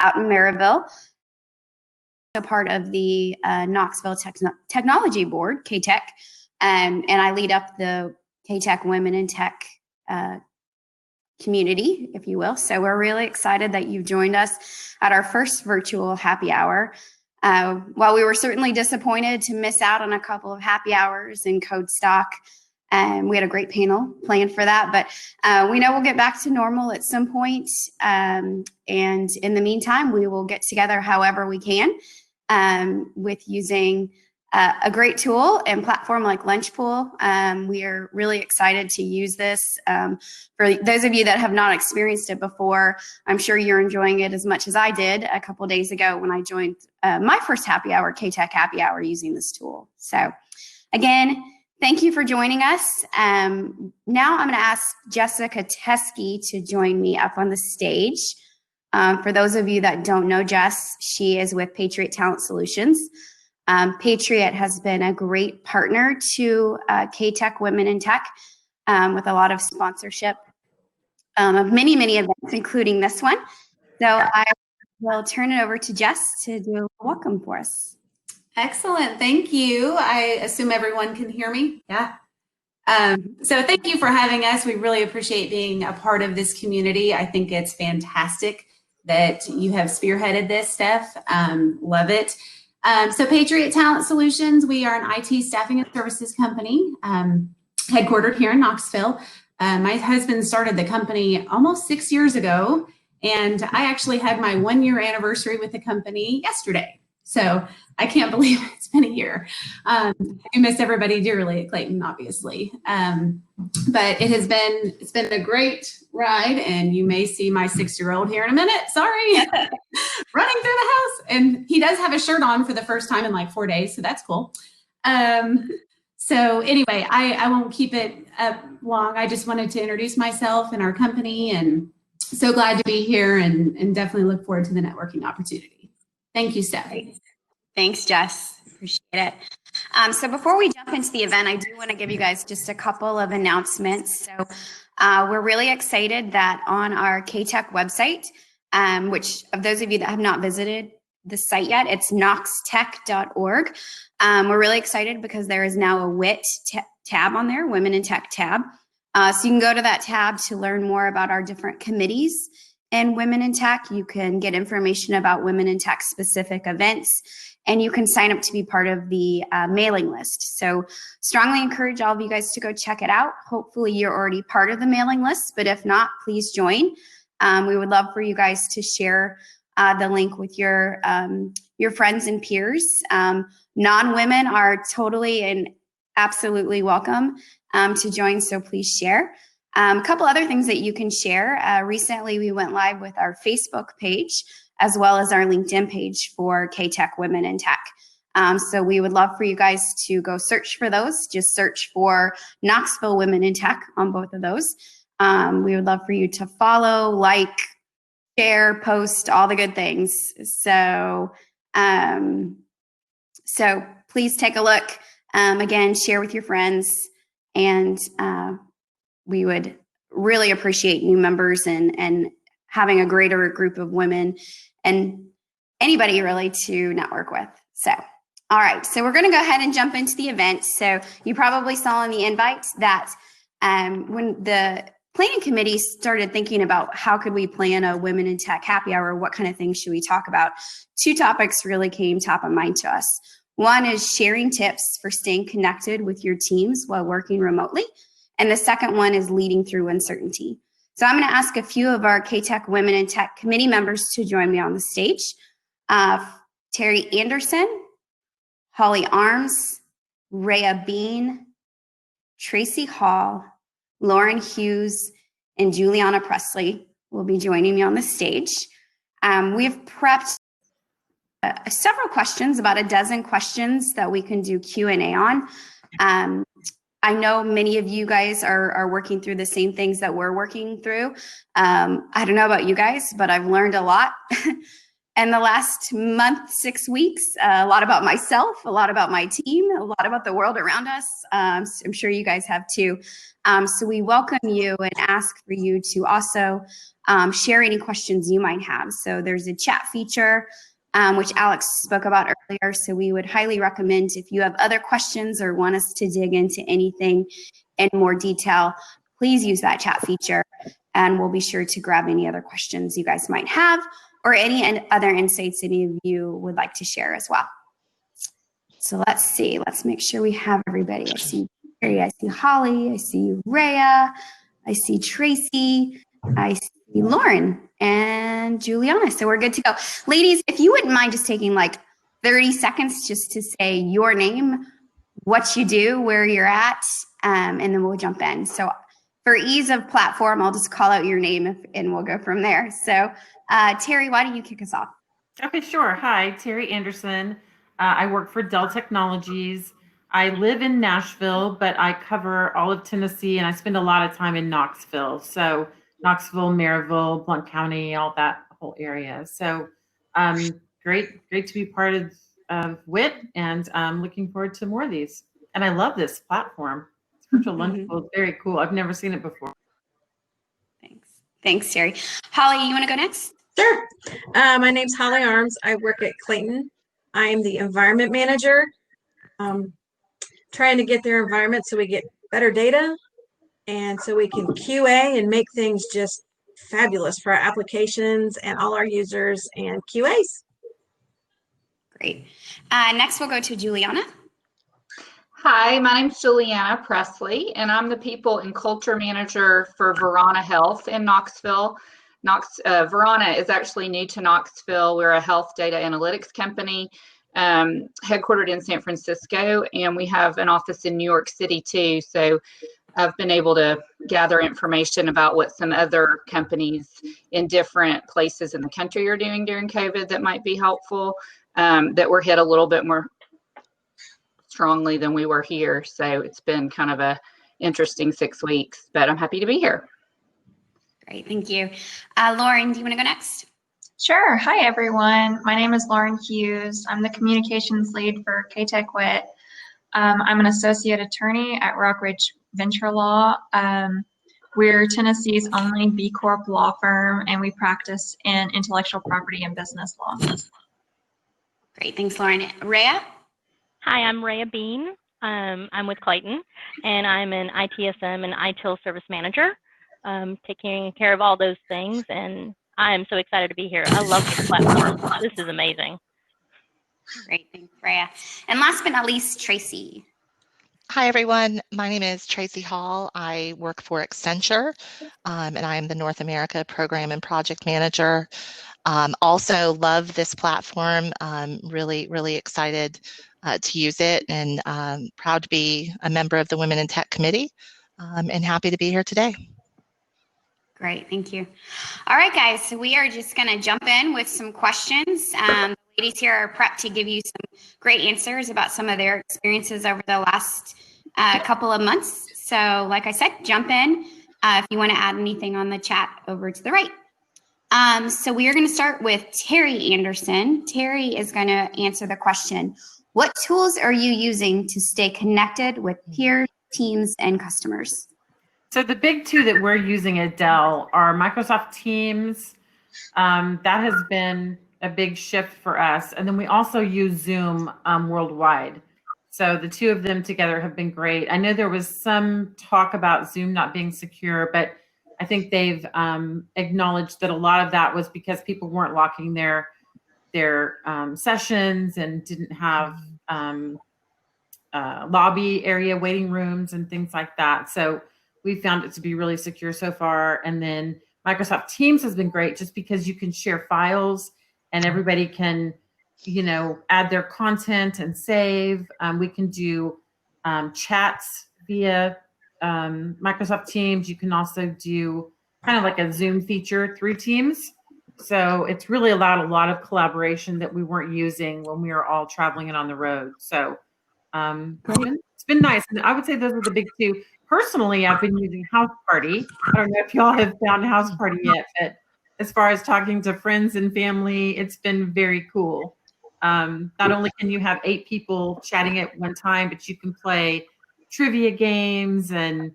out in Maryville. A part of the Knoxville Technology Board, KTech, and I lead up the KTech Women in Tech community, if you will. So we're really excited that you've joined us at our first virtual happy hour. While we were certainly disappointed to miss out on a couple of happy hours in Code Stock, we had a great panel planned for that, but we know we'll get back to normal at some point. And in the meantime, we will get together however we can with using a great tool and platform like Lunchpool. We are really excited to use this. For those of you that have not experienced it before, I'm sure you're enjoying it as much as I did a couple days ago when I joined my first happy hour, KTech happy hour, using this tool. So again, thank you for joining us. Now I'm going to ask Jessica Teskey to join me up on the stage. For those of you that don't know Jess, she is with Patriot Talent Solutions. Patriot has been a great partner to KTech Women in Tech with a lot of sponsorship of many, many events, including this one. So I will turn it over to Jess to do a welcome for us. Excellent. Thank you. I assume everyone can hear me. Yeah. So thank you for having us. We really appreciate being a part of this community. I think it's fantastic that you have spearheaded this, Steph. Love it. So Patriot Talent Solutions, we are an IT staffing and services company headquartered here in Knoxville. My husband started the company almost 6 years ago, and I actually had my 1-year anniversary with the company yesterday. So I can't believe it's been a year. I miss everybody dearly at Clayton, obviously. But it's been a great ride, and you may see my 6-year-old here in a minute. Sorry, running through the house. And he does have a shirt on for the first time in like 4 days, so that's cool. So anyway, I won't keep it up long. I just wanted to introduce myself and our company, and so glad to be here, and definitely look forward to the networking opportunity. Thank you, Steph. Thanks, Jess. Appreciate it. So before we jump into the event, I do want to give you guys just a couple of announcements. So we're really excited that on our KTech website, which of those of you that have not visited the site yet, it's knoxtech.org. We're really excited because there is now a WIT tab on there, Women in Tech tab. So you can go to that tab to learn more about our different committees and Women in Tech. You can get information about Women in Tech specific events, and you can sign up to be part of the mailing list. So strongly encourage all of you guys to go check it out. Hopefully you're already part of the mailing list, but if not, please join. We would love for you guys to share the link with your friends and peers. Non-women are totally and absolutely welcome to join, so please share. A couple other things that you can share. Recently, we went live with our Facebook page as well as our LinkedIn page for KTech Women in Tech. So we would love for you guys to go search for those. Just search for Knoxville Women in Tech on both of those. We would love for you to follow, like, share, post, all the good things. So please take a look. Again, share with your friends, and we would really appreciate new members and having a greater group of women and anybody really to network with. So, all right, so we're going to go ahead and jump into the event. So you probably saw in the invite that when the planning committee started thinking about how could we plan a Women in Tech happy hour, what kind of things should we talk about, 2 topics really came top of mind to us. One is sharing tips for staying connected with your teams while working remotely. And the second one is leading through uncertainty. So I'm going to ask a few of our KTech Women in Tech committee members to join me on the stage. Terry Anderson, Holly Arms, Rhea Bean, Tracy Hall, Lauren Hughes, and Juliana Presley will be joining me on the stage. We have prepped several questions, about a dozen questions that we can do Q&A on. I know many of you guys are working through the same things that we're working through. I don't know about you guys, but I've learned a lot. in the last month, 6 weeks, a lot about myself, a lot about my team, a lot about the world around us. So I'm sure you guys have too. So we welcome you and ask for you to also share any questions you might have. So there's a chat feature, which Alex spoke about earlier. So we would highly recommend, if you have other questions or want us to dig into anything in more detail, please use that chat feature, and we'll be sure to grab any other questions you guys might have or any other insights any of you would like to share as well. So let's see. Let's make sure we have everybody. I see Terry, I see Holly, I see Rhea, I see Tracy, I see Lauren and Juliana. So we're good to go. Ladies, if you wouldn't mind just taking like 30 seconds just to say your name, what you do, where you're at, and then we'll jump in. So for ease of platform, I'll just call out your name and we'll go from there. So Terry, why don't you kick us off? Okay, sure. Hi, Terry Anderson. I work for Dell Technologies. I live in Nashville, but I cover all of Tennessee, and I spend a lot of time in Knoxville. So Knoxville, Maryville, Blount County, all that whole area. So great to be part of WIT, and I'm looking forward to more of these. And I love this platform. Virtual Lunchable is very cool. I've never seen it before. Thanks, Terry. Holly, you want to go next? Sure. My name's Holly Arms. I work at Clayton. I am the environment manager, trying to get their environment so we get better data and so we can QA and make things just fabulous for our applications and all our users and QAs. Great. Next, we'll go to Juliana. Hi, my name's Juliana Presley, and I'm the People and Culture Manager for Verana Health in Knoxville. Verana is actually new to Knoxville. We're a health data analytics company headquartered in San Francisco, and we have an office in New York City too. So I've been able to gather information about what some other companies in different places in the country are doing during COVID that might be helpful, that were hit a little bit more strongly than we were here. So it's been kind of a interesting 6 weeks, but I'm happy to be here. Great, thank you. Lauren, do you want to go next? Sure. Hi, everyone. My name is Lauren Hughes. I'm the communications lead for KTech WIT. I'm an associate attorney at Rockridge Venture Law. We're Tennessee's only B Corp law firm, and we practice in intellectual property and business law. Great, thanks, Lauren. Rhea? Hi, I'm Rhea Bean. I'm with Clayton, and I'm an ITSM and ITIL service manager, taking care of all those things, and I'm so excited to be here. I love this platform. This is amazing. Great, thanks, Rhea. And last but not least, Tracy. Hi, everyone. My name is Tracy Hall. I work for Accenture, and I am the North America Program and Project Manager. Also love this platform. Really excited to use it, and proud to be a member of the Women in Tech Committee, and happy to be here today. Great, thank you. All right, guys, so we are just going to jump in with some questions. The ladies here are prepped to give you some great answers about some of their experiences over the last couple of months. So like I said, jump in if you want to add anything on the chat over to the right. So we are going to start with Terry Anderson. Terry is going to answer the question, what tools are you using to stay connected with peers, teams, and customers? So the big two that we're using at Dell are Microsoft Teams. That has been a big shift for us. And then we also use Zoom worldwide. So the two of them together have been great. I know there was some talk about Zoom not being secure, but I think they've acknowledged that a lot of that was because people weren't locking their sessions and didn't have lobby area waiting rooms and things like that. So we found it to be really secure so far. And then Microsoft Teams has been great just because you can share files and everybody can, add their content and save. We can do chats via Microsoft Teams. You can also do kind of like a Zoom feature through Teams. So it's really allowed a lot of collaboration that we weren't using when we were all traveling and on the road. So it's been nice. And I would say those are the big two. Personally, I've been using House Party. I don't know if y'all have found House Party yet, but as far as talking to friends and family. It's been very cool. Not only can you have 8 people chatting at one time, but you can play trivia games and,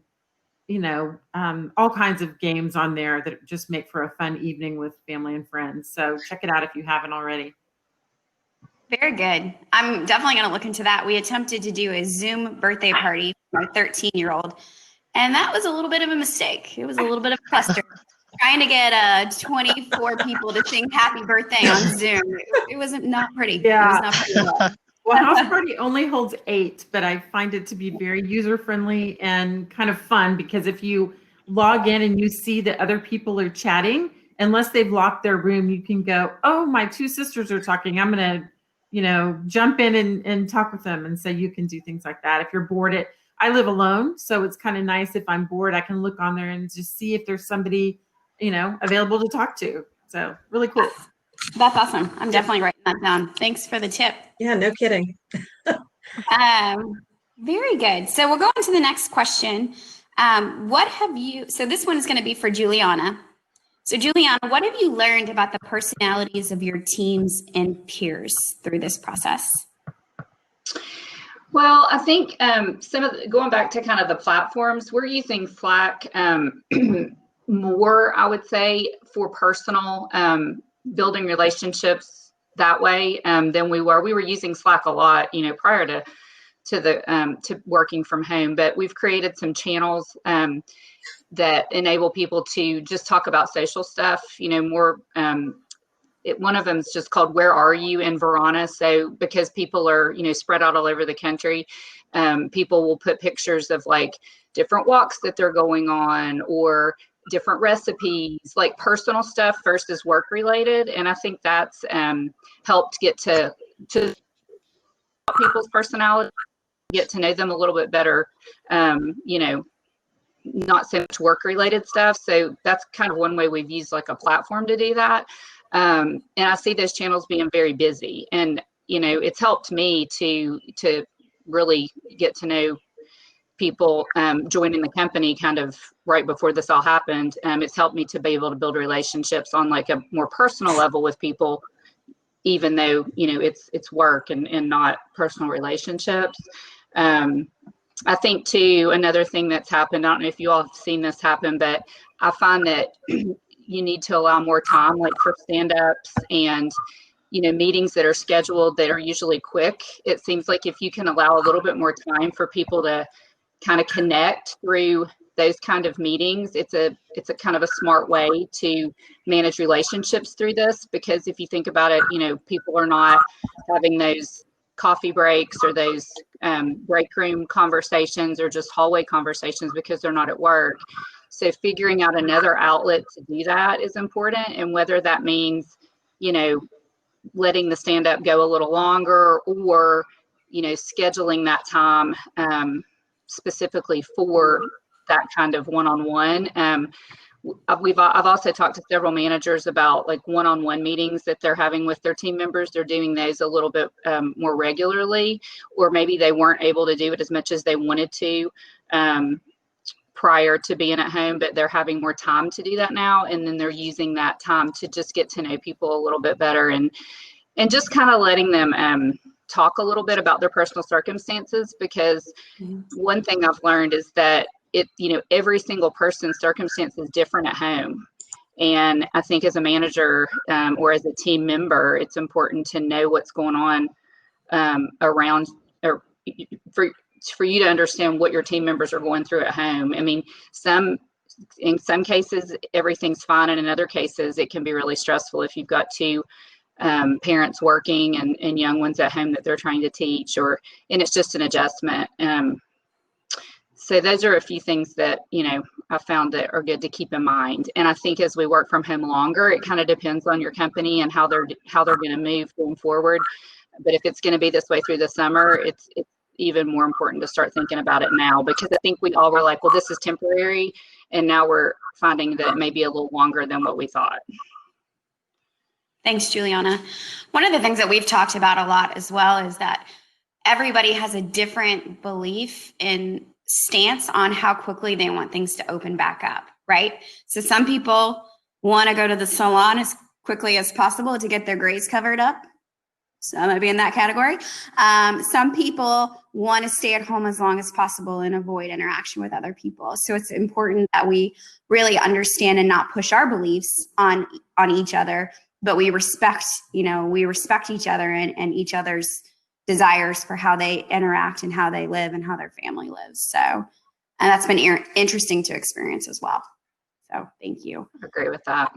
all kinds of games on there that just make for a fun evening with family and friends. So check it out if you haven't already. Very good. I'm definitely going to look into that. We attempted to do a Zoom birthday party for my 13-year-old, and that was a little bit of a mistake. It was a little bit of a cluster. Trying to get 24 people to sing happy birthday on Zoom. It was not pretty. Yeah. It was not pretty well. Well, House Party only holds 8, but I find it to be very user-friendly and kind of fun, because if you log in and you see that other people are chatting, unless they've locked their room, you can go, oh, my 2 sisters are talking. I'm going to, jump in and talk with them. And so you can do things like that. If you're bored, I live alone, so it's kind of nice. If I'm bored, I can look on there and just see if there's somebody, available to talk to. So really cool. That's awesome. I'm definitely writing that down. Thanks for the tip. Yeah, no kidding. Very good. So we'll go on to the next question. So this one is going to be for Juliana. So Juliana, what have you learned about the personalities of your teams and peers through this process? Well, I think going back to kind of the platforms, we're using Slack more, I would say, for personal building relationships that way than we were. We were using Slack a lot, prior to working from home, but we've created some channels that enable people to just talk about social stuff, more. One of them is just called "Where Are You" in Verona. So because people are, spread out all over the country, people will put pictures of like different walks that they're going on, or different recipes, like personal stuff versus work related. And I think that's helped get to people's personality, get to know them a little bit better, not so much work related stuff. So that's kind of one way we've used like a platform to do that. And I see those channels being very busy, and, it's helped me to really get to know people joining the company kind of right before this all happened. It's helped me to be able to build relationships on like a more personal level with people, even though, it's work and not personal relationships. I think too, another thing that's happened, I don't know if you all have seen this happen, but I find that you need to allow more time, like for stand-ups and, meetings that are scheduled that are usually quick. It seems like if you can allow a little bit more time for people to kind of connect through those kind of meetings, it's a kind of a smart way to manage relationships through this. Because if you think about it, people are not having those coffee breaks or those break room conversations or just hallway conversations because they're not at work. So figuring out another outlet to do that is important. And whether that means, letting the stand up go a little longer, or, scheduling that time specifically for that kind of one-on-one. I've also talked to several managers about like one-on-one meetings that they're having with their team members. They're doing those a little bit more regularly, or maybe they weren't able to do it as much as they wanted to prior to being at home, but they're having more time to do that now. And then they're using that time to just get to know people a little bit better, and just kind of letting them talk a little bit about their personal circumstances. Because one thing I've learned is that every single person's circumstance is different at home. And I think as a manager or as a team member, it's important to know what's going on around, or for you to understand what your team members are going through at home. I mean, in some cases, everything's fine. And in other cases, it can be really stressful if you've got 2 parents working and young ones at home that they're trying to teach, and it's just an adjustment. So those are a few things that, I found that are good to keep in mind. And I think as we work from home longer, it kind of depends on your company and how they're going to move going forward. But if it's going to be this way through the summer, it's even more important to start thinking about it now, because I think we all were like, well, this is temporary. And now we're finding that it may be a little longer than what we thought. Thanks, Juliana. One of the things that we've talked about a lot as well is that everybody has a different belief in stance on how quickly they want things to open back up, right? So some people want to go to the salon as quickly as possible to get their grays covered up. So I'm going to be in that category. Some people want to stay at home as long as possible and avoid interaction with other people. So it's important that we really understand and not push our beliefs on each other, but we respect each other and each other's desires for how they interact and how they live and how their family lives. So, and that's been interesting to experience as well. So thank you. I agree with that.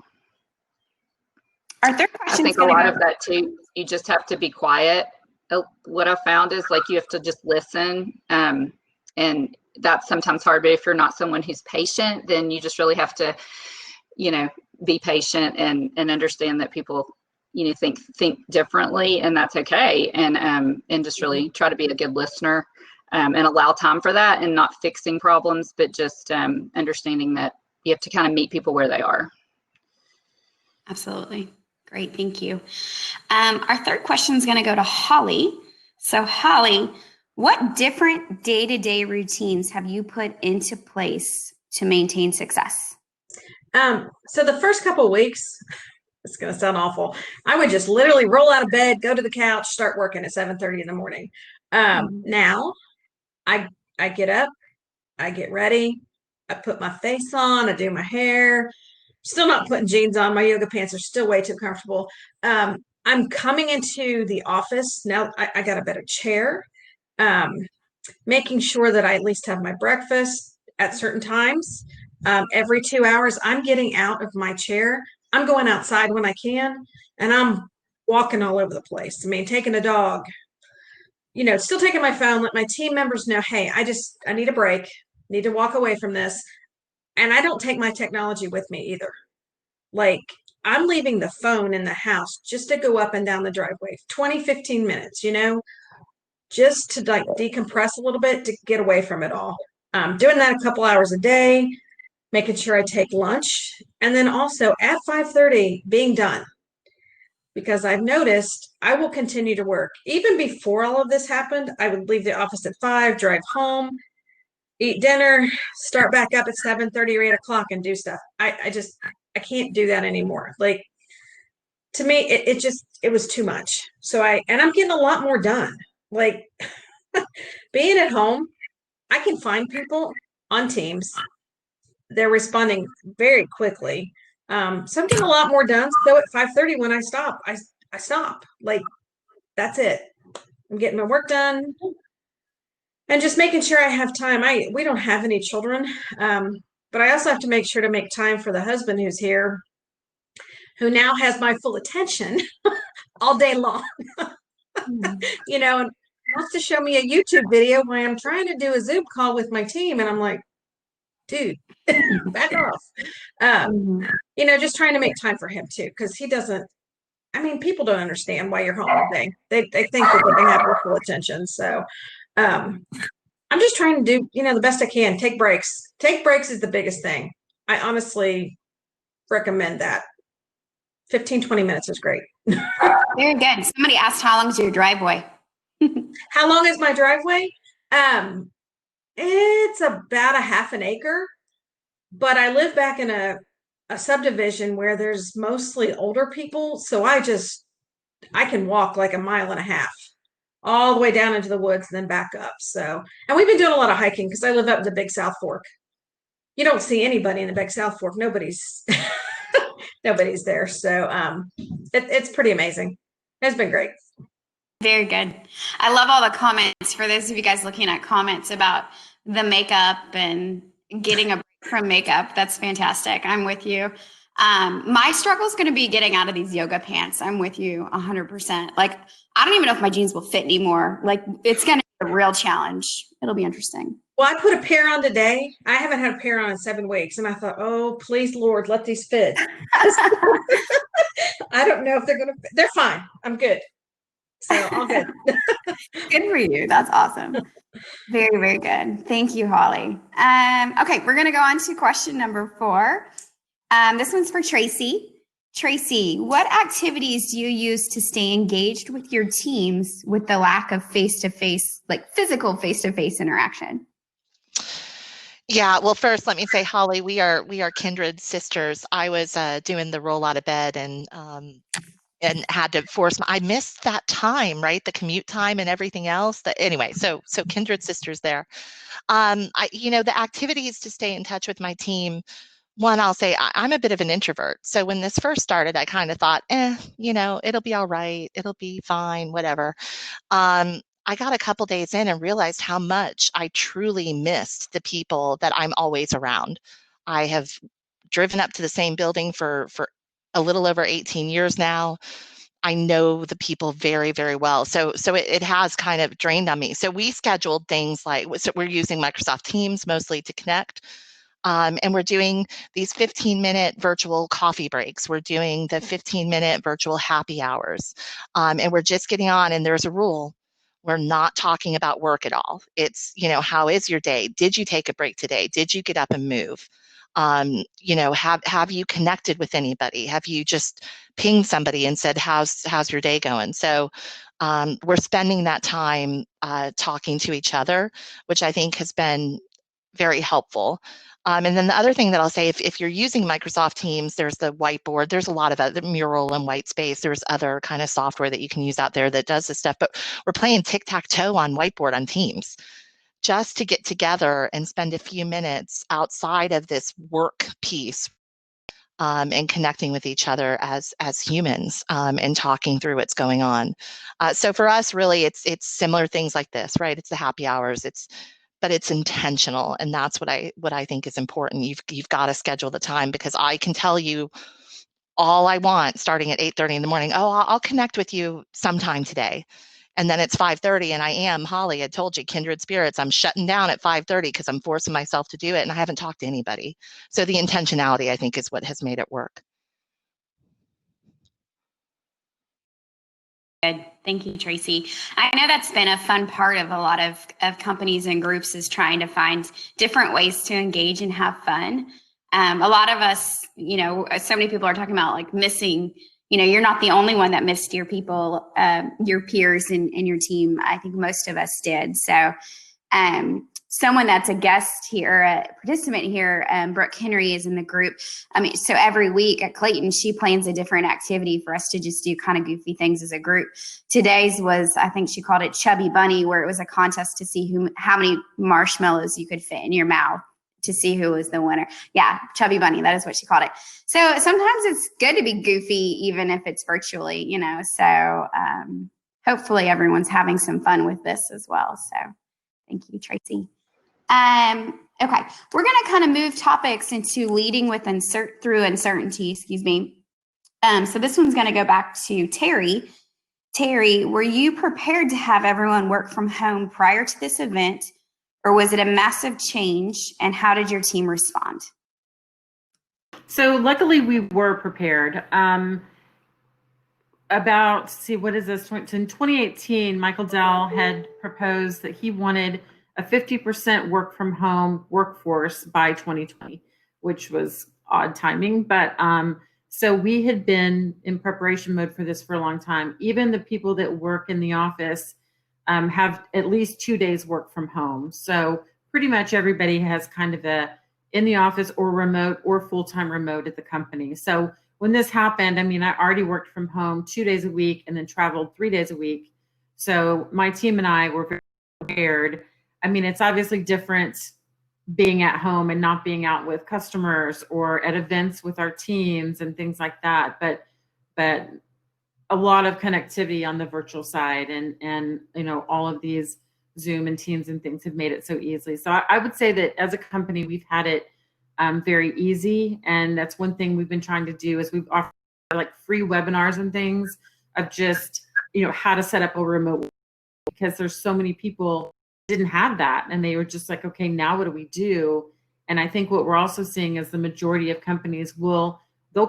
Our third I question is think a lot of that too, you just have to be quiet. What I found is like you have to just listen. And that's sometimes hard, but if you're not someone who's patient, then you just really have to, be patient and understand that people, think differently, and that's okay. And just really try to be a good listener and allow time for that, and not fixing problems, but just understanding that you have to kind of meet people where they are. Absolutely. Great. Thank you. Our third question is going to go to Holly. So Holly, what different day-to-day routines have you put into place to maintain success? So the first couple of weeks, it's going to sound awful, I would just literally roll out of bed, go to the couch, start working at 7:30 in the morning. Now I get up, I get ready, I put my face on, I do my hair. Still not putting jeans on. My yoga pants are still way too comfortable. I'm coming into the office now. I got a better chair, making sure that I at least have my breakfast at certain times. Every 2 hours, I'm getting out of my chair. I'm going outside when I can, and I'm walking all over the place. I mean, taking a dog, still taking my phone, let my team members know, hey, I need a break, need to walk away from this. And I don't take my technology with me either. Like, I'm leaving the phone in the house just to go up and down the driveway, 20, 15 minutes, just to like decompress a little bit, to get away from it all. Doing that a couple hours a day, making sure I take lunch, and then also at 5:30 being done. Because I've noticed I will continue to work. Even before all of this happened, I would leave the office at 5, drive home, eat dinner, start back up at 7:30 or 8 o'clock and do stuff. I can't do that anymore. Like, to me, it was too much. So I'm getting a lot more done. Like, being at home, I can find people on Teams. They're responding very quickly. So I'm getting a lot more done. So at 5:30 when I stop, I stop. Like, that's it. I'm getting my work done. And just making sure I have time. We don't have any children, but I also have to make sure to make time for the husband who's here, who now has my full attention all day long. And wants to show me a YouTube video while I'm trying to do a Zoom call with my team, and I'm like, dude, back off. Just trying to make time for him too, because he doesn't. I mean, people don't understand why you're home all day. They think that they have your full attention. So. I'm just trying to do, the best I can. Take breaks. Take breaks is the biggest thing. I honestly recommend that. 15, 20 minutes is great. Very good. Somebody asked, how long is your driveway? How long is my driveway? It's about a half an acre, but I live back in a subdivision where there's mostly older people. So I can walk like a mile and a half, all the way down into the woods and then back up. So, and we've been doing a lot of hiking because I live up in the Big South Fork. You don't see anybody in the Big South Fork. Nobody's there. So it's pretty amazing. It's been great. Very good. I love all the comments. For those of you guys looking at comments about the makeup and getting a break from makeup, that's fantastic. I'm with you. My struggle is going to be getting out of these yoga pants. I'm with you 100%. Like, I don't even know if my jeans will fit anymore. Like, it's going to be a real challenge. It'll be interesting. Well, I put a pair on today. I haven't had a pair on in 7 weeks. And I thought, oh, please, Lord, let these fit. I don't know if they're going to fit. They're fine. I'm good. So all good. Good for you. That's awesome. Very, very good. Thank you, Holly. Okay, we're going to go on to question number 4. This one's for Tracy. Tracy, what activities do you use to stay engaged with your teams with the lack of face-to-face, like physical face-to-face interaction? Yeah, well, first, let me say, Holly, we are kindred sisters. I was doing the roll out of bed and had to force I missed that time, right? The commute time and everything else. Anyway, so kindred sisters there. The activities to stay in touch with my team. One, I'll say I'm a bit of an introvert. So when this first started, I kind of thought, it'll be all right. It'll be fine, whatever. I got a couple days in and realized how much I truly missed the people that I'm always around. I have driven up to the same building for a little over 18 years now. I know the people very, very well. So it has kind of drained on me. So we scheduled things like, so we're using Microsoft Teams mostly to connect. And we're doing these 15-minute virtual coffee breaks. We're doing the 15-minute virtual happy hours. And we're just getting on, and there's a rule. We're not talking about work at all. It's, how is your day? Did you take a break today? Did you get up and move? Have you connected with anybody? Have you just pinged somebody and said, how's your day going? So we're spending that time talking to each other, which I think has been very helpful. And then the other thing that I'll say, if you're using Microsoft Teams, there's the whiteboard, there's a lot of other Mural and Whitespace, there's other kind of software that you can use out there that does this stuff, but we're playing tic-tac-toe on whiteboard on Teams just to get together and spend a few minutes outside of this work piece and connecting with each other as humans and talking through what's going on. So for us, really, it's similar things like this, right? It's the happy hours, but it's intentional, and that's what I think is important. You've got to schedule the time, because I can tell you all I want starting at 8:30 in the morning. Oh, I'll connect with you sometime today. And then it's 5:30 and I am, Holly, I told you, kindred spirits. I'm shutting down at 5:30 because I'm forcing myself to do it and I haven't talked to anybody. So the intentionality, I think, is what has made it work. Good. Thank you, Tracy. I know that's been a fun part of a lot of companies and groups, is trying to find different ways to engage and have fun. A lot of us, so many people are talking about like missing, you're not the only one that missed your people, your peers and your team. I think most of us did. So someone that's a guest here, a participant here, Brooke Henry, is in the group. So every week at Clayton, she plans a different activity for us to just do kind of goofy things as a group. Today's was, I think she called it Chubby Bunny, where it was a contest to see how many marshmallows you could fit in your mouth to see who was the winner. Yeah, Chubby Bunny, that is what she called it. So sometimes it's good to be goofy, even if it's virtually, so hopefully everyone's having some fun with this as well. So thank you, Tracy. Okay, we're going to kind of move topics into leading with through uncertainty, So this one's going to go back to Terry. Terry, were you prepared to have everyone work from home prior to this event, or was it a massive change, and how did your team respond? So luckily we were prepared. What is this? In 2018, Michael Dell had proposed that he wanted a 50% work from home workforce by 2020, which was odd timing. But so we had been in preparation mode for this for a long time. Even the people that work in the office have at least 2 days work from home. So pretty much everybody has kind of in the office or remote or full-time remote at the company. So when this happened, I already worked from home 2 days a week and then traveled 3 days a week. So my team and I were very prepared. It's obviously different being at home and not being out with customers or at events with our teams and things like that. But a lot of connectivity on the virtual side, and all of these Zoom and Teams and things have made it so easily. So I would say that as a company, we've had it very easy. And that's one thing we've been trying to do, is we've offered like free webinars and things of just, how to set up a remote, because there's so many people didn't have that. And they were just like, okay, now what do we do? And I think what we're also seeing is the majority of companies they'll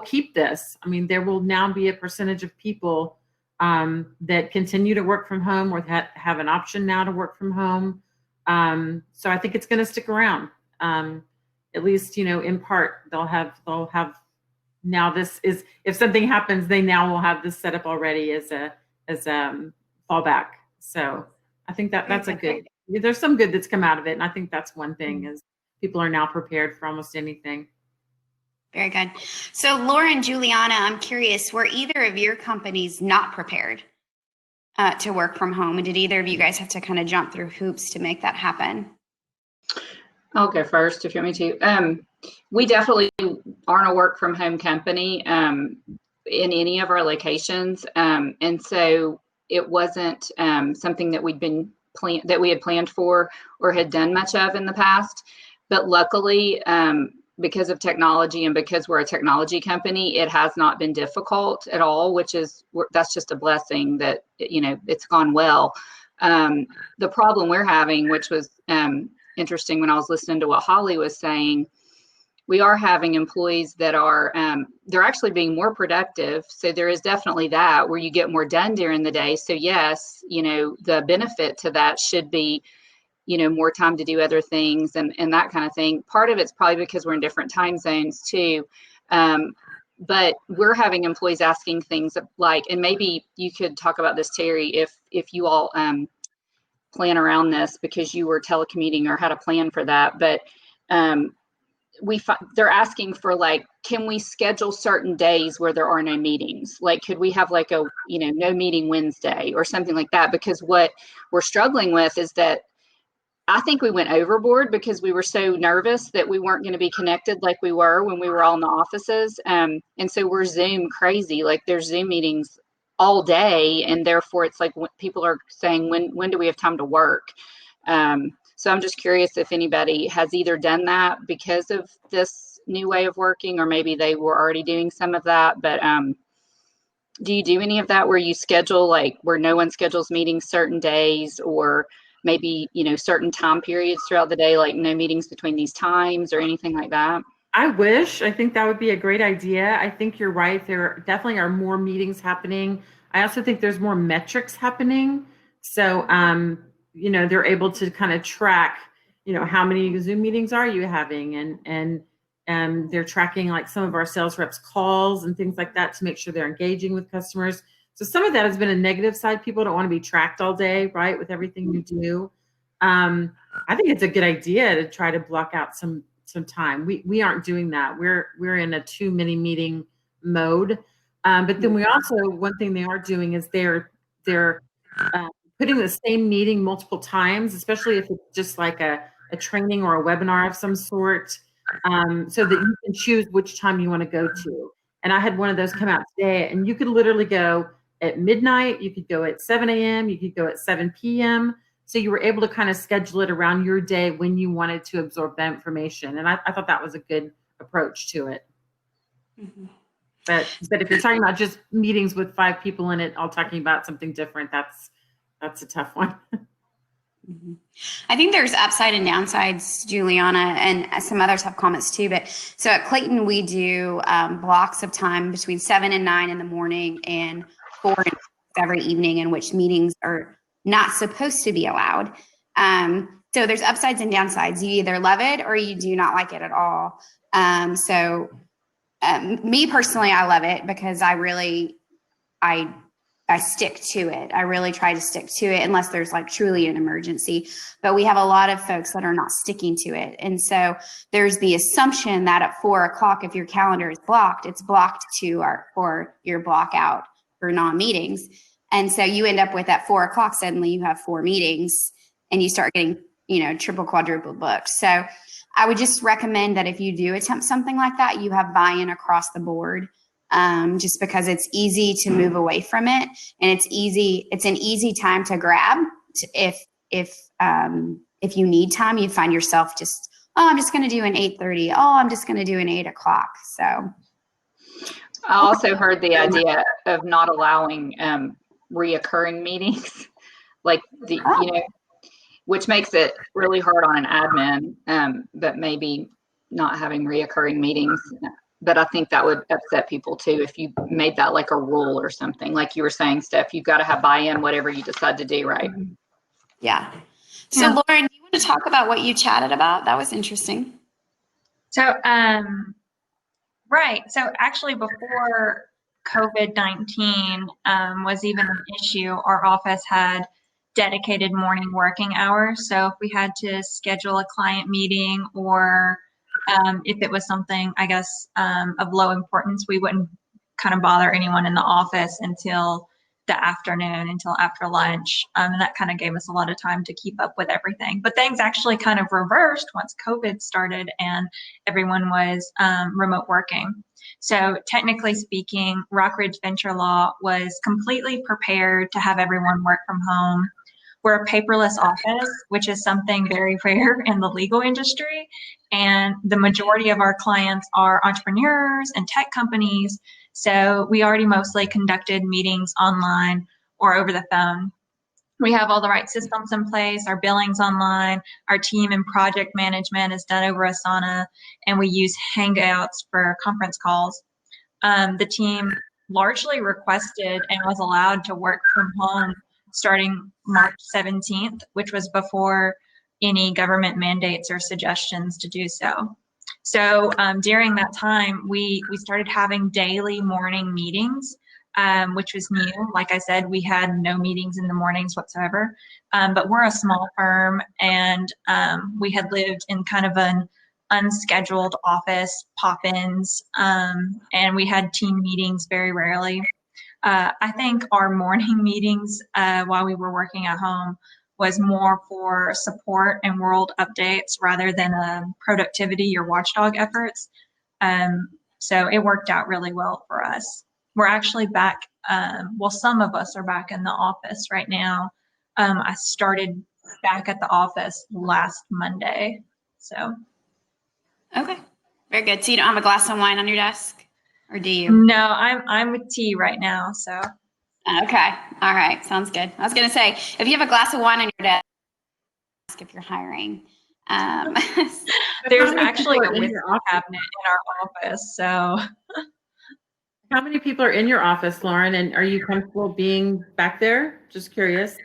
keep this. There will now be a percentage of people that continue to work from home, or have an option now to work from home. So I think it's going to stick around. At least, in part, they'll have now, this is, if something happens, they now will have this set up already as a fallback. So I think that's a good, there's some good that's come out of it. And I think that's one thing, is people are now prepared for almost anything. Very good. So Lauren, Juliana, I'm curious, were either of your companies not prepared to work from home? And did either of you guys have to kind of jump through hoops to make that happen? I'll go first if you want me to. We definitely aren't a work from home company in any of our locations. And so it wasn't something that we had planned for or had done much of in the past. But luckily, because of technology and because we're a technology company, it has not been difficult at all, that's just a blessing that, it's gone well. The problem we're having, which was interesting when I was listening to what Holly was saying, we are having employees that are, they're actually being more productive. So there is definitely that where you get more done during the day. So yes, the benefit to that should be, more time to do other things and that kind of thing. Part of it's probably because we're in different time zones too. But we're having employees asking things like, and maybe you could talk about this, Terry, if you all plan around this because you were telecommuting or had a plan for that. But they're asking for like, can we schedule certain days where there are no meetings? Like, could we have like a, no meeting Wednesday or something like that? Because what we're struggling with is that I think we went overboard because we were so nervous that we weren't going to be connected like we were when we were all in the offices. And so we're Zoom crazy. Like there's Zoom meetings all day. And therefore it's like people are saying, when do we have time to work? So I'm just curious if anybody has either done that because of this new way of working, or maybe they were already doing some of that. But do you do any of that where you schedule, like where no one schedules meetings certain days, or maybe, certain time periods throughout the day, like no meetings between these times or anything like that? I think that would be a great idea. I think you're right. There definitely are more meetings happening. I also think there's more metrics happening. So, they're able to kind of track, how many Zoom meetings are you having? And they're tracking like some of our sales reps calls and things like that to make sure they're engaging with customers. So some of that has been a negative side. People don't want to be tracked all day, right? With everything you do. I think it's a good idea to try to block out some time. We aren't doing that. We're in a too many meeting mode. But then we also, one thing they are doing is they're putting the same meeting multiple times, especially if it's just like a training or a webinar of some sort, so that you can choose which time you want to go to. And I had one of those come out today, and you could literally go at midnight, you could go at 7 a.m., you could go at 7 p.m. So you were able to kind of schedule it around your day when you wanted to absorb that information. And I thought that was a good approach to it. Mm-hmm. But if you're talking about just meetings with 5 people in it, all talking about something different, that's a tough one. Mm-hmm. I think there's upside and downsides, Juliana, and some others have comments too. But so at Clayton, we do blocks of time between 7 and 9 in the morning and 4 and 6 every evening, in which meetings are not supposed to be allowed. So there's upsides and downsides. You either love it or you do not like it at all. Me personally, I love it because I stick to it. I really try to stick to it unless there's like truly an emergency. But we have a lot of folks that are not sticking to it. And so there's the assumption that at 4 o'clock, if your calendar is blocked, it's blocked for your block out for non-meetings. And so you end up with at 4 o'clock, suddenly you have 4 meetings and you start getting, triple, quadruple booked. So I would just recommend that if you do attempt something like that, you have buy-in across the board. Just because it's easy to move away from it, and it's an easy time to grab. If you need time, you find yourself just, I'm just going to do an 8:30. I'm just going to do an 8 o'clock. So I also heard the idea of not allowing reoccurring meetings, like which makes it really hard on an admin, but maybe not having reoccurring meetings. But I think that would upset people too if you made that like a rule or something. Like you were saying, Steph, you've got to have buy-in, whatever you decide to do, right? Yeah. So Lauren, do you want to talk about what you chatted about? That was interesting. So, right. So actually before COVID-19 was even an issue, our office had dedicated morning working hours. So if we had to schedule a client meeting, or if it was something, I guess, of low importance, we wouldn't kind of bother anyone in the office until the afternoon, until after lunch. And that kind of gave us a lot of time to keep up with everything. But things actually kind of reversed once COVID started and everyone was remote working. So technically speaking, Rockridge Venture Law was completely prepared to have everyone work from home. We're a paperless office, which is something very rare in the legal industry. And the majority of our clients are entrepreneurs and tech companies. So we already mostly conducted meetings online or over the phone. We have all the right systems in place, our billing's online, our team and project management is done over Asana, and we use Hangouts for conference calls. The team largely requested and was allowed to work from home starting March 17th, which was before any government mandates or suggestions to do so. So during that time, we started having daily morning meetings, which was new. Like I said, we had no meetings in the mornings whatsoever, but we're a small firm, and we had lived in kind of an unscheduled office pop-ins, and we had team meetings very rarely. I think our morning meetings while we were working at home was more for support and world updates rather than productivity or watchdog efforts. So it worked out really well for us. We're actually back, well, some of us are back in the office right now. I started back at the office last Monday, so. Okay, very good. So you don't have a glass of wine on your desk, or do you? No, I'm with tea right now, so. Okay, all right, sounds good. I was gonna say, if you have a glass of wine on your desk, if you're hiring. There's actually a whiskey cabinet in our office, so. How many people are in your office, Lauren, and are you comfortable being back there? Just curious.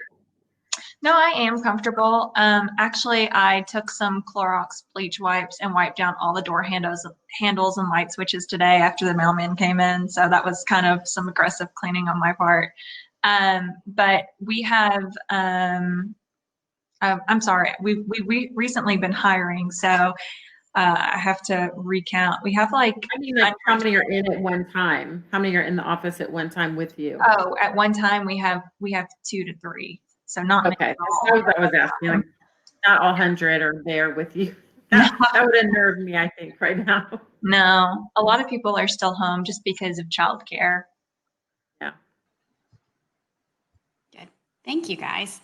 No, I am comfortable. Actually, I took some Clorox bleach wipes and wiped down all the door handles and light switches today after the mailman came in. So that was kind of some aggressive cleaning on my part. But we have, I'm sorry, we've recently been hiring. So I have to recount. We have like, I mean, like how many are in at one time? How many are in the office at one time with you? Oh, at one time we have 2 to 3. So not okay. That's what I was asking. Like, not all 100 are there with you. That would unnerve me, I think, right now. No, a lot of people are still home just because of childcare. Yeah. Good. Thank you, guys.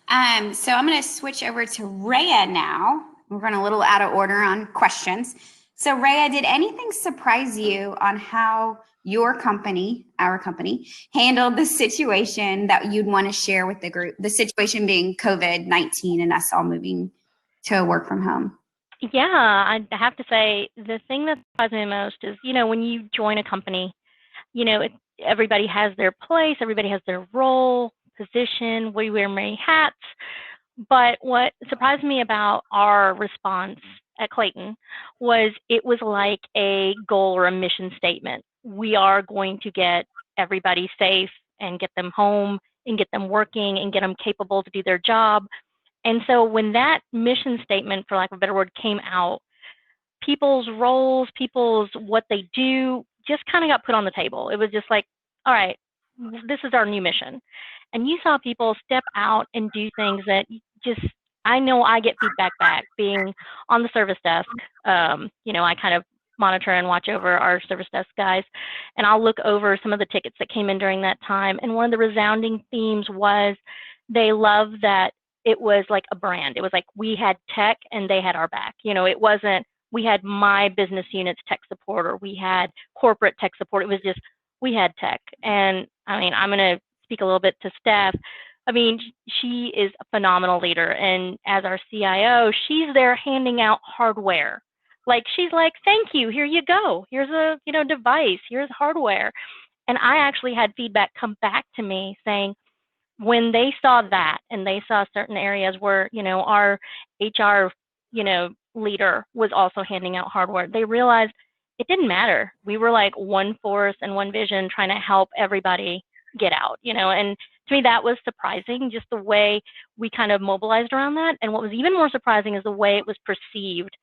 So I'm going to switch over to Rhea now. We're going a little out of order on questions. So Rhea, did anything surprise you on how your company, our company, handled the situation that you'd want to share with the group? The situation being COVID-19 and us all moving to work from home. Yeah, I have to say the thing that surprised me most is, when you join a company, everybody has their place, everybody has their role, position, we wear many hats. But what surprised me about our response at Clayton was it was like a goal or a mission statement. We are going to get everybody safe and get them home and get them working and get them capable to do their job. And so when that mission statement, for lack of a better word, came out, people's roles, people's what they do just kind of got put on the table. It was just like, all right, this is our new mission. And you saw people step out and do things that just, I know I get feedback back being on the service desk. I kind of monitor and watch over our service desk guys, and I'll look over some of the tickets that came in during that time. And one of the resounding themes was they love that it was like a brand. It was like we had tech and they had our back. It wasn't, we had my business unit's tech support or we had corporate tech support. It was just, we had tech. And I mean, I'm going to speak a little bit to Steph. I mean, she is a phenomenal leader. And as our CIO, she's there handing out hardware. Like, she's like, thank you, here you go. Here's a, device, here's hardware. And I actually had feedback come back to me saying, when they saw that and they saw certain areas where, our HR, leader was also handing out hardware, they realized it didn't matter. We were like one force and one vision trying to help everybody get out, and to me, that was surprising, just the way we kind of mobilized around that. And what was even more surprising is the way it was perceived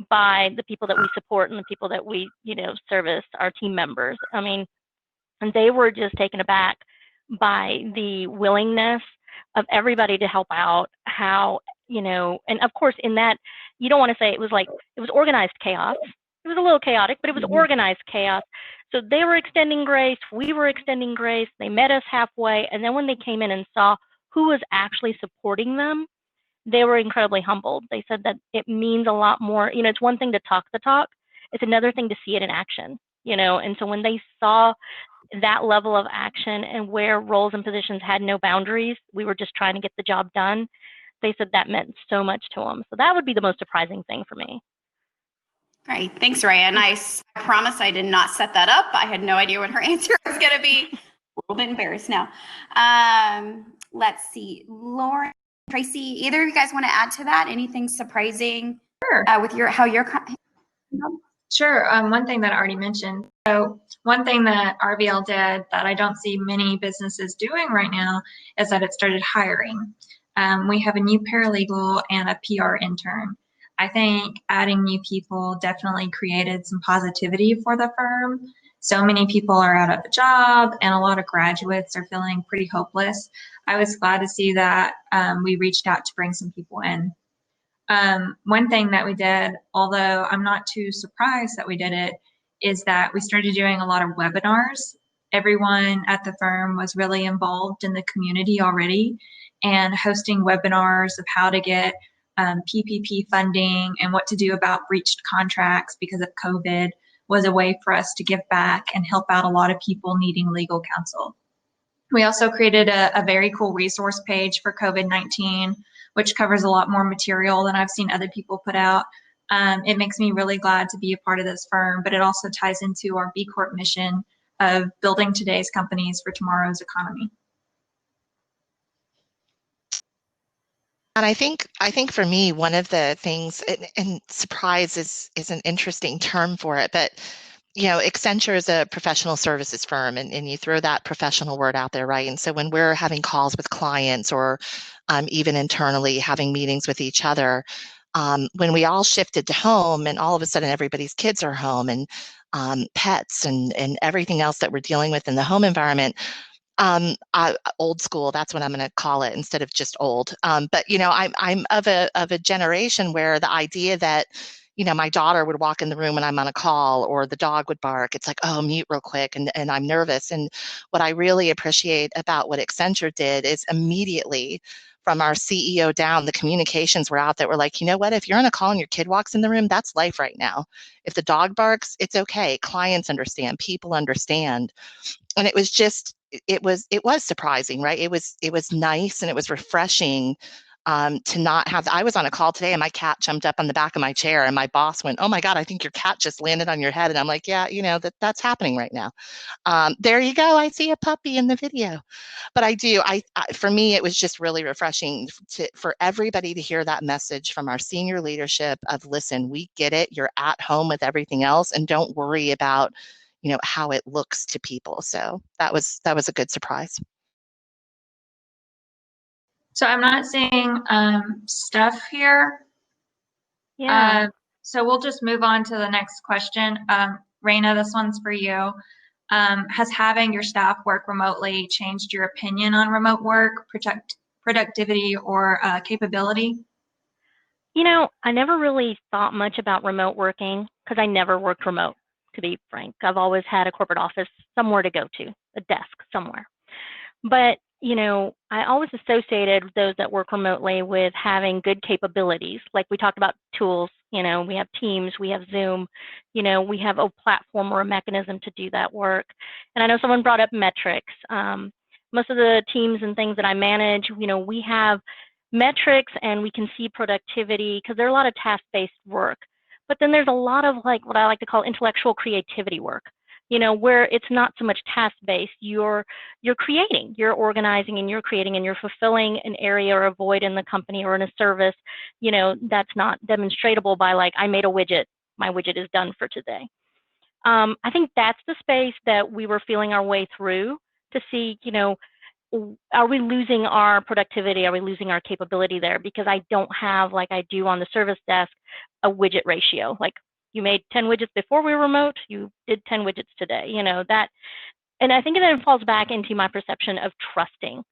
by the people that we support and the people that we, service, our team members. I mean, and they were just taken aback by the willingness of everybody to help out, how, and of course in that, you don't want to say it was organized chaos. It was a little chaotic, but it was organized chaos. So they were extending grace, we were extending grace, they met us halfway, and then when they came in and saw who was actually supporting them, they were incredibly humbled. They said that it means a lot more. It's one thing to talk the talk, it's another thing to see it in action, and so when they saw that level of action and where roles and positions had no boundaries, we were just trying to get the job done, they said that meant so much to them. So that would be the most surprising thing for me. Great. Thanks, Raya. And I promise I did not set that up. I had no idea what her answer was going to be. A little bit embarrassed now. Let's see. Lauren, Tracy, either of you guys want to add to that? Anything surprising with how you're... Sure. One thing that I already mentioned. So one thing that RVL did that I don't see many businesses doing right now is that it started hiring. We have a new paralegal and a PR intern. I think adding new people definitely created some positivity for the firm. So many people are out of a job and a lot of graduates are feeling pretty hopeless. I was glad to see that we reached out to bring some people in. One thing that we did, although I'm not too surprised that we did it, is that we started doing a lot of webinars. Everyone at the firm was really involved in the community already and hosting webinars of how to get PPP funding and what to do about breached contracts because of COVID was a way for us to give back and help out a lot of people needing legal counsel. We also created a very cool resource page for COVID-19, which covers a lot more material than I've seen other people put out. It makes me really glad to be a part of this firm, but it also ties into our B Corp mission of building today's companies for tomorrow's economy. And I think for me, one of the things, and surprise is an interesting term for it, but Accenture is a professional services firm, and you throw that professional word out there, right? And so when we're having calls with clients or even internally having meetings with each other, when we all shifted to home and all of a sudden everybody's kids are home and pets and everything else that we're dealing with in the home environment, old school, that's what I'm going to call it instead of just old. But I'm of a generation where the idea that my daughter would walk in the room when I'm on a call or the dog would bark, it's like, oh, mute real quick, and I'm nervous. And what I really appreciate about what Accenture did is immediately from our CEO down, the communications were out that were like, you know what, if you're on a call and your kid walks in the room, that's life right now. If the dog barks, it's okay. Clients understand, people understand. And it was just, it was surprising, right? It was nice and it was refreshing to not have. I was on a call today and my cat jumped up on the back of my chair and my boss went, oh my God, I think your cat just landed on your head. And I'm like, yeah, that's happening right now. There you go. I see a puppy in the video. But for me, it was just really refreshing for everybody to hear that message from our senior leadership of, listen, we get it. You're at home with everything else and don't worry about how it looks to people. So that was a good surprise. So I'm not seeing stuff here. Yeah. So we'll just move on to the next question. Raina, this one's for you. Has having your staff work remotely changed your opinion on remote work, productivity, or capability? I never really thought much about remote working because I never worked remote, to be frank. I've always had a corporate office somewhere to go to, a desk somewhere. But, I always associated those that work remotely with having good capabilities. Like we talked about tools, we have Teams, we have Zoom, we have a platform or a mechanism to do that work. And I know someone brought up metrics. Most of the teams and things that I manage, we have metrics and we can see productivity because there are a lot of task-based work. But then there's a lot of what I like to call intellectual creativity work. Where it's not so much task-based, you're creating, you're organizing, and you're creating, and you're fulfilling an area or a void in the company or in a service, that's not demonstratable by I made a widget, my widget is done for today. I think that's the space that we were feeling our way through to see, are we losing our productivity? Are we losing our capability there? Because I don't have, like I do on the service desk, a widget ratio. Like, you made 10 widgets before we were remote, you did 10 widgets today, that. And I think that it falls back into my perception of trusting,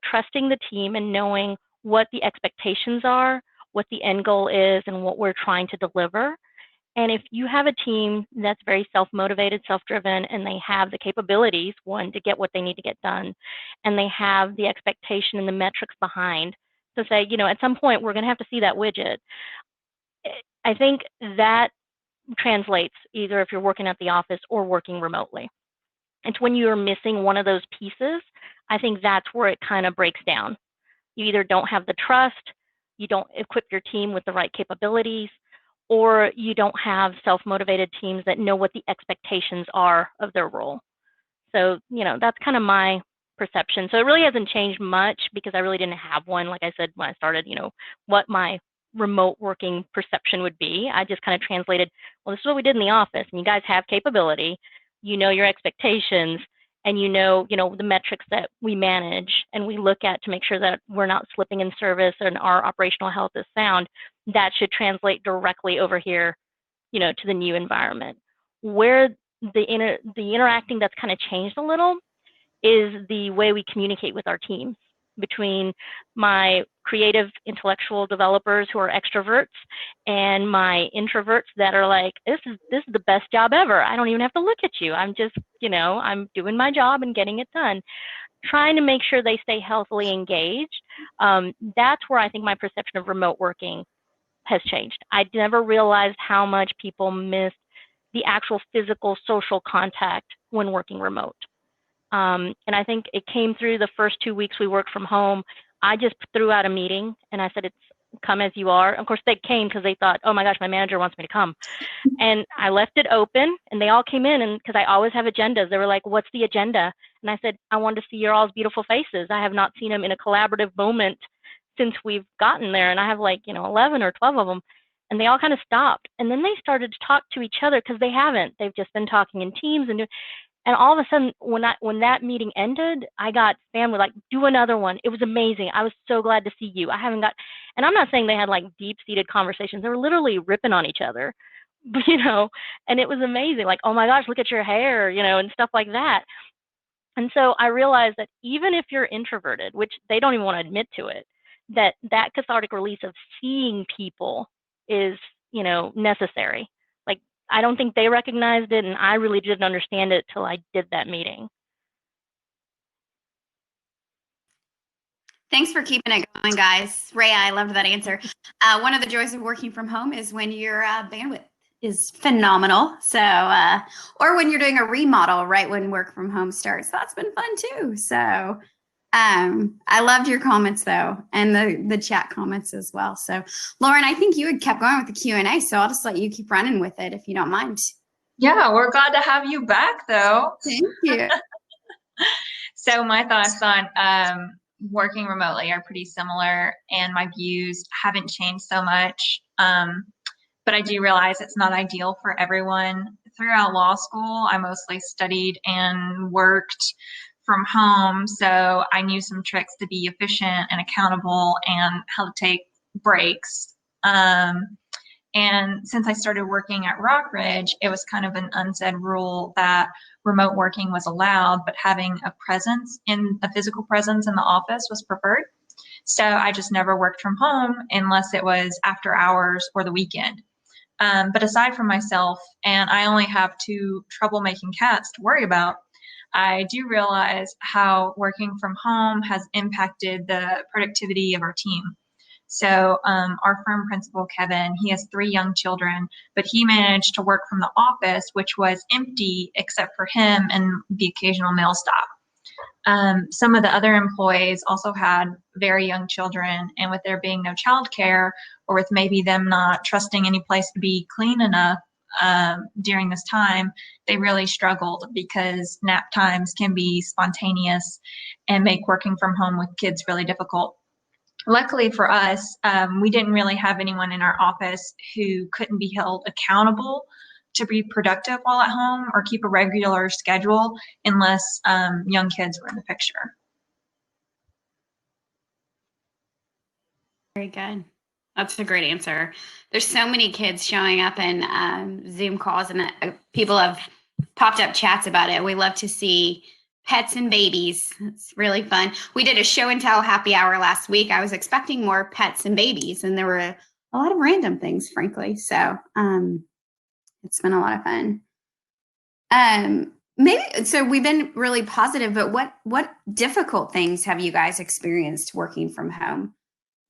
trusting the team and knowing what the expectations are, what the end goal is, and what we're trying to deliver. And if you have a team that's very self-motivated, self-driven, and they have the capabilities, one, to get what they need to get done, and they have the expectation and the metrics behind to say, at some point we're going to have to see that widget. I think that translates either if you're working at the office or working remotely. It's when you're missing one of those pieces, I think that's where it kind of breaks down. You either don't have the trust, you don't equip your team with the right capabilities, or you don't have self-motivated teams that know what the expectations are of their role. So, that's kind of my perception. So it really hasn't changed much because I really didn't have one, like I said, when I started, what my remote working perception would be. I just kind of translated, well, this is what we did in the office, and you guys have capability, your expectations, and the metrics that we manage and we look at to make sure that we're not slipping in service and our operational health is sound. That should translate directly over here, to the new environment. Where the interacting that's kind of changed a little is the way we communicate with our teams, between my creative intellectual developers who are extroverts and my introverts that are like, this is the best job ever. I don't even have to look at you. I'm just, I'm doing my job and getting it done. Trying to make sure they stay healthily engaged. That's where I think my perception of remote working has changed. I never realized how much people miss the actual physical social contact when working remote. And I think it came through the first 2 weeks we worked from home. I just threw out a meeting and I said, it's come as you are. Of course, they came because they thought, oh my gosh, my manager wants me to come. And I left it open and they all came in, and because I always have agendas, they were like, what's the agenda? And I said, I wanted to see your all's beautiful faces. I have not seen them in a collaborative moment since we've gotten there. And I have 11 or 12 of them. And they all kind of stopped. And then they started to talk to each other because they haven't. They've just been talking in teams and all of a sudden, when that meeting ended, I got spammed with do another one. It was amazing. I was so glad to see you. And I'm not saying they had deep-seated conversations. They were literally ripping on each other, and it was amazing. Oh my gosh, look at your hair, and stuff like that. And so I realized that even if you're introverted, which they don't even want to admit to it, that cathartic release of seeing people is, necessary. I don't think they recognized it, and I really didn't understand it till I did that meeting. Thanks for keeping it going, guys. Rhea, I loved that answer. One of the joys of working from home is when your bandwidth is phenomenal. So, or when you're doing a remodel right when work from home starts. That's been fun too. So, I loved your comments though, and the chat comments as well. So, Lauren, I think you had kept going with the Q&A, so I'll just let you keep running with it if you don't mind. Yeah, we're glad to have you back though. Thank you. So my thoughts on working remotely are pretty similar, and my views haven't changed so much. But I do realize it's not ideal for everyone. Throughout law school, I mostly studied and worked from home, so I knew some tricks to be efficient and accountable and how to take breaks. And since I started working at Rockridge, it was kind of an unsaid rule that remote working was allowed, but having a physical presence in the office was preferred. So I just never worked from home unless it was after hours or the weekend. But aside from myself, and I only have 2 troublemaking cats to worry about, I do realize how working from home has impacted the productivity of our team. So our firm principal, Kevin, he has 3 young children, but he managed to work from the office, which was empty except for him and the occasional mail stop. Some of the other employees also had very young children, and with there being no childcare, or with maybe them not trusting any place to be clean enough during this time, they really struggled because nap times can be spontaneous and make working from home with kids really difficult. Luckily for us, we didn't really have anyone in our office who couldn't be held accountable to be productive while at home or keep a regular schedule unless young kids were in the picture. Very good. That's a great answer. There's so many kids showing up in Zoom calls, and people have popped up chats about it. We love to see pets and babies. It's really fun. We did a show and tell happy hour last week. I was expecting more pets and babies, and there were a lot of random things, frankly. So it's been a lot of fun. Maybe so we've been really positive, but what difficult things have you guys experienced working from home?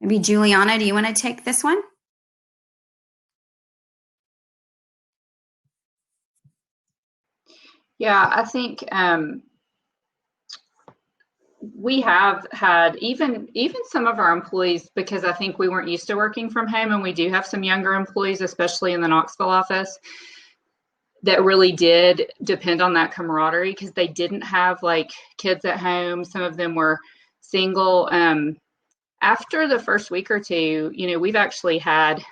Maybe Juliana, do you want to take this one? Yeah, I think we have had even some of our employees, because I think we weren't used to working from home, and we do have some younger employees, especially in the Knoxville office, that really did depend on that camaraderie because they didn't have like kids at home. Some of them were single. After the first week or two, we've actually had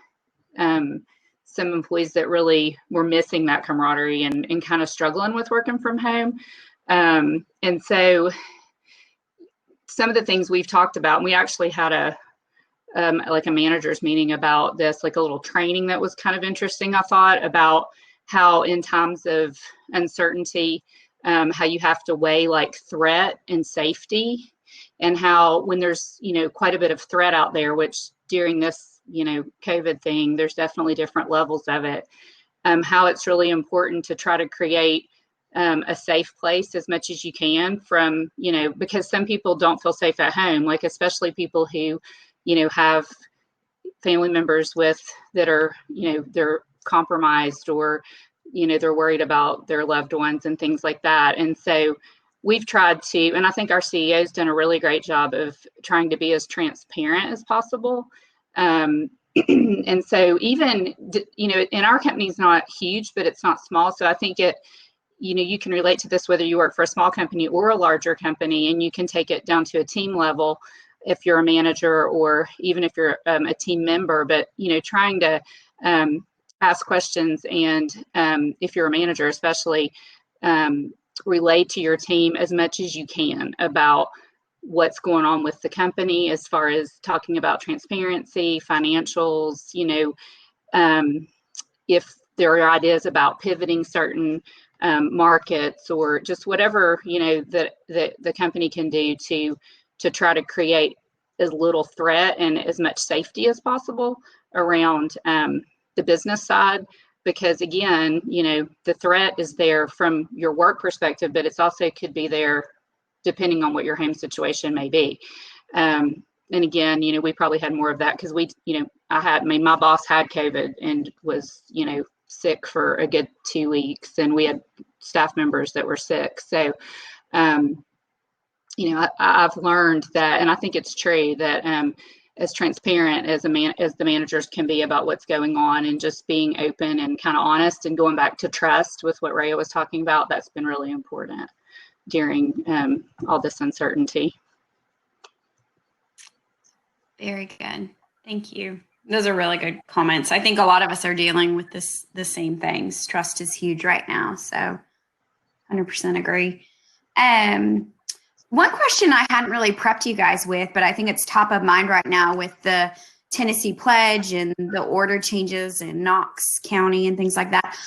some employees that really were missing that camaraderie and kind of struggling with working from home. And so some of the things we've talked about, and we actually had a manager's meeting about this, like a little training that was kind of interesting, I thought, about how in times of uncertainty, how you have to weigh like threat and safety, and how when there's, quite a bit of threat out there, which during this, COVID thing, there's definitely different levels of it, how it's really important to try to create a safe place as much as you can from, because some people don't feel safe at home, like especially people who, have family members that are, they're compromised, or, they're worried about their loved ones and things like that. And so we've tried to, and I think our CEO's done a really great job of trying to be as transparent as possible. And so even, in our company's not huge, but it's not small. So I think you can relate to this whether you work for a small company or a larger company, and you can take it down to a team level if you're a manager or even if you're a team member. But, trying to ask questions, and if you're a manager especially, relate to your team as much as you can about what's going on with the company as far as talking about transparency, financials, if there are ideas about pivoting certain markets, or just whatever, that the company can do to try to create as little threat and as much safety as possible around the business side. Because again, the threat is there from your work perspective, but it's also could be there depending on what your home situation may be. And again, we probably had more of that because my boss had COVID and was, sick for a good 2 weeks, and we had staff members that were sick. So, I've learned that, and I think it's true that as transparent as the managers can be about what's going on, and just being open and kind of honest, and going back to trust with what Rhea was talking about, that's been really important during all this uncertainty. Very good. Thank you. Those are really good comments. I think a lot of us are dealing with the same things. Trust is huge right now. So 100% agree. One question I hadn't really prepped you guys with, but I think it's top of mind right now with the Tennessee pledge and the order changes in Knox County and things like that.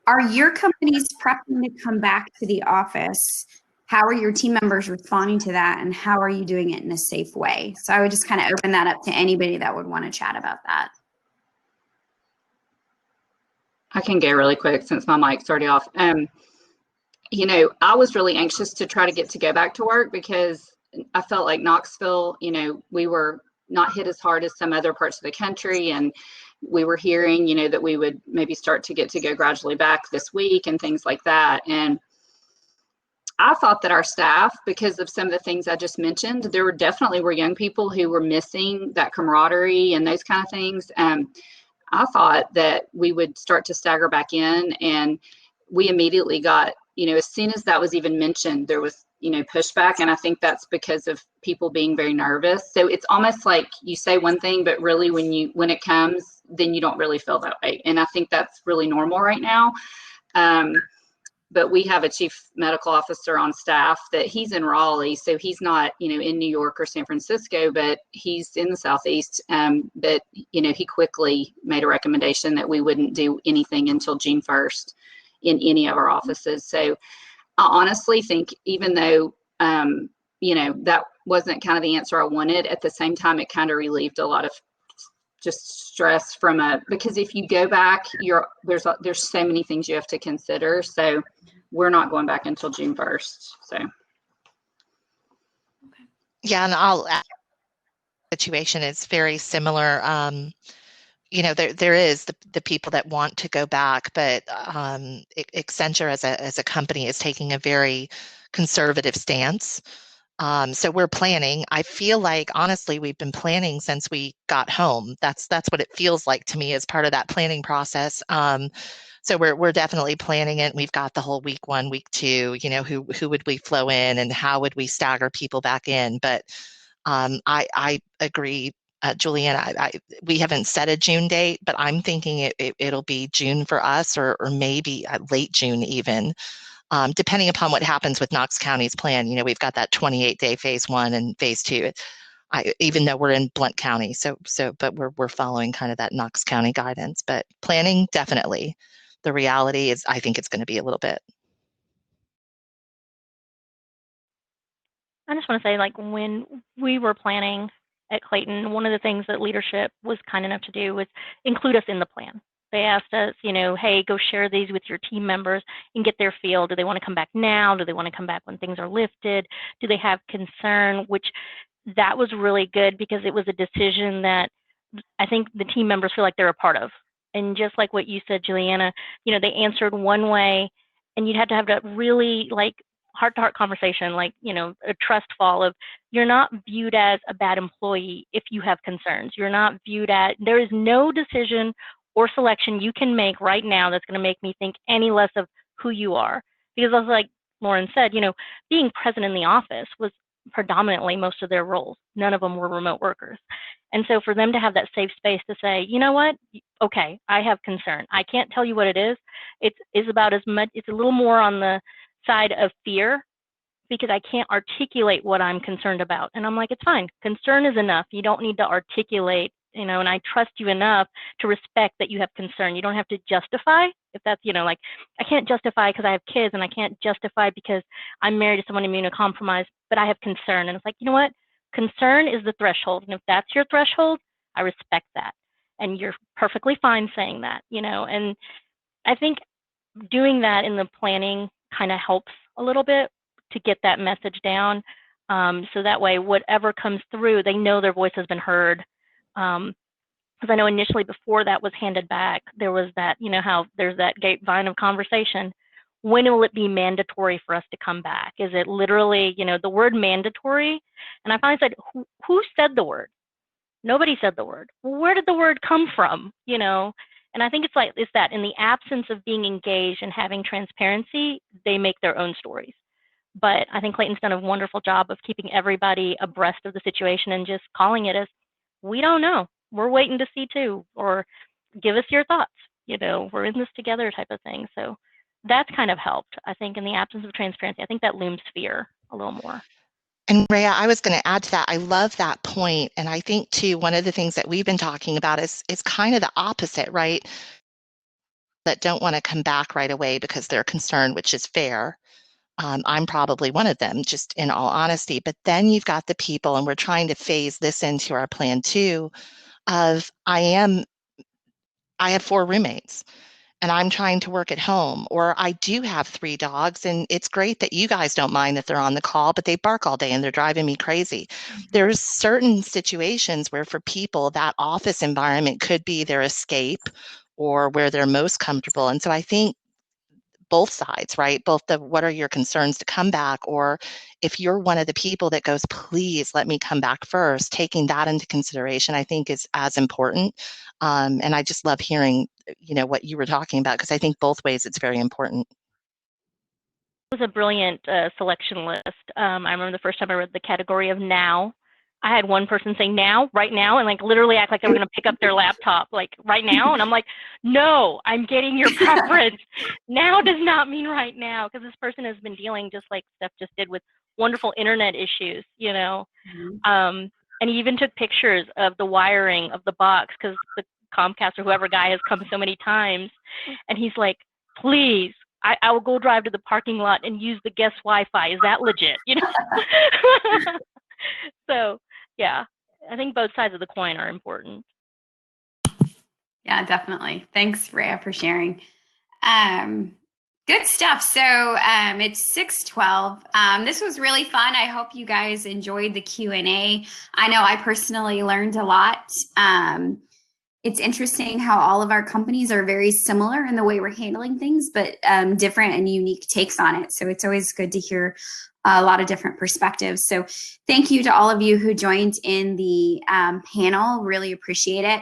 Are your companies prepping to come back to the office? How are your team members responding to that, and how are you doing it in a safe way? So I would just kind of open that up to anybody that would want to chat about that. I can go really quick since my mic's already off. I was really anxious to try to go back to work because I felt like Knoxville, we were not hit as hard as some other parts of the country. And we were hearing, that we would maybe start to go gradually back this week and things like that. And I thought that our staff, because of some of the things I just mentioned, there were young people who were missing that camaraderie and those kind of things. I thought that we would start to stagger back in, and we immediately got, as soon as that was even mentioned, there was, pushback. And I think that's because of people being very nervous. So it's almost like you say one thing, but really when it comes, then you don't really feel that way. And I think that's really normal right now. but we have a chief medical officer on staff that he's in Raleigh, so he's not, in New York or San Francisco, but he's in the Southeast. But he quickly made a recommendation that we wouldn't do anything until June 1st in any of our offices. So I honestly think, even though that wasn't kind of the answer I wanted, at the same time it kind of relieved a lot of just stress because if you go back, there's so many things you have to consider. So we're not going back until June 1st. So yeah, and I'll add, situation is very similar. There is the people that want to go back, but Accenture as a company is taking a very conservative stance. So we're planning. I feel like, honestly, we've been planning since we got home. That's what it feels like to me as part of that planning process. So we're definitely planning it. We've got the whole week 1, week 2, who would we flow in and how would we stagger people back in. But I agree, Julianne, we haven't set a June date, but I'm thinking it'll be June for us, or maybe late June even. Depending upon what happens with Knox County's plan. We've got that 28-day phase 1 and phase 2. Even though we're in Blount County, but we're following kind of that Knox County guidance. But planning, definitely. The reality is, I think it's going to be a little bit. I just want to say, like, when we were planning at Clayton, one of the things that leadership was kind enough to do was include us in the plan. They asked us, hey, go share these with your team members and get their feel. Do they want to come back now? Do they want to come back when things are lifted? Do they have concern? Which that was really good, because it was a decision that I think the team members feel like they're a part of. And just like what you said, Juliana, they answered one way, and you'd have to have a really heart-to-heart conversation, a trust fall of, you're not viewed as a bad employee if you have concerns. You're not viewed at, there is no decision or selection you can make right now that's going to make me think any less of who you are. Because as like Lauren said, being present in the office was predominantly most of their roles. None of them were remote workers. And so for them to have that safe space to say, you know what, okay, I have concern. I can't tell you what it is. It's about as much, it's a little more on the side of fear, because I can't articulate what I'm concerned about. And I'm like, it's fine. Concern is enough. You don't need to articulate, and I trust you enough to respect that you have concern. You don't have to justify, if that's, I can't justify because I have kids, and I can't justify because I'm married to someone immunocompromised, but I have concern. And it's like, you know what? Concern is the threshold. And if that's your threshold, I respect that. And you're perfectly fine saying that, and I think doing that in the planning kind of helps a little bit to get that message down. So that way, whatever comes through, they know their voice has been heard. Because I know initially, before that was handed back, there was that, how there's that grapevine of conversation. When will it be mandatory for us to come back? Is it literally, the word mandatory? And I finally said, who said the word? Nobody said the word. Well, where did the word come from? And I think it's that in the absence of being engaged and having transparency, they make their own stories. But I think Clayton's done a wonderful job of keeping everybody abreast of the situation and just calling it as, we don't know. We're waiting to see too, or give us your thoughts. We're in this together type of thing. So that's kind of helped. I think in the absence of transparency, I think that looms fear a little more. And Rhea, I was going to add to that. I love that point. And I think too, one of the things that we've been talking about is kind of the opposite, right? That don't want to come back right away because they're concerned, which is fair. I'm probably one of them, just in all honesty. But then you've got the people, and we're trying to phase this into our plan too, of I have 4 roommates, and I'm trying to work at home, or I do have 3 dogs, and it's great that you guys don't mind that they're on the call, but they bark all day and they're driving me crazy. There's certain situations where for people that office environment could be their escape or where they're most comfortable. And so I think both sides, right? Both the what are your concerns to come back, or if you're one of the people that goes, please let me come back first, taking that into consideration, I think is as important. And I just love hearing, what you were talking about, because I think both ways it's very important. It was a brilliant selection list. I remember the first time I read the category of now. I had one person say now, right now, and like literally act like they were going to pick up their laptop like right now. And I'm like, no, I'm getting your preference. Now does not mean right now, because this person has been dealing, just like Steph just did, with wonderful internet issues, you know. And he even took pictures of the wiring of the box, because the Comcast or whoever guy has come so many times. And he's like, please, I will go drive to the parking lot and use the guest Wi-Fi. Is that legit? You know? So, yeah, I think both sides of the coin are important. Yeah, definitely. Thanks, Rhea, for sharing. Good stuff. So it's 6:12. This was really fun. I hope you guys enjoyed the Q&A. I know I personally learned a lot. It's interesting how all of our companies are very similar in the way we're handling things, but different and unique takes on it. So it's always good to hear a lot of different perspectives. So thank you to all of you who joined in the panel. Really appreciate it.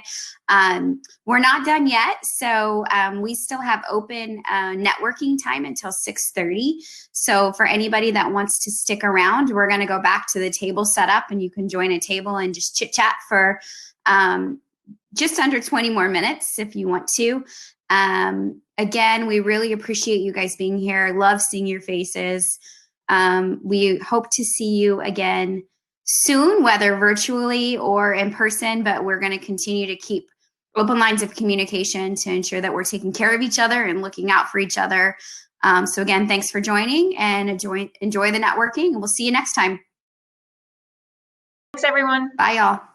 We're not done yet. So we still have open networking time until 6:30. So for anybody that wants to stick around, we're going to go back to the table setup, and you can join a table and just chit chat for just under 20 more minutes if you want to. Again, we really appreciate you guys being here. Love seeing your faces. We hope to see you again soon, whether virtually or in person, but we're going to continue to keep open lines of communication to ensure that we're taking care of each other and looking out for each other. So again, thanks for joining, and enjoy the networking, and we'll see you next time. Thanks, everyone. Bye, y'all.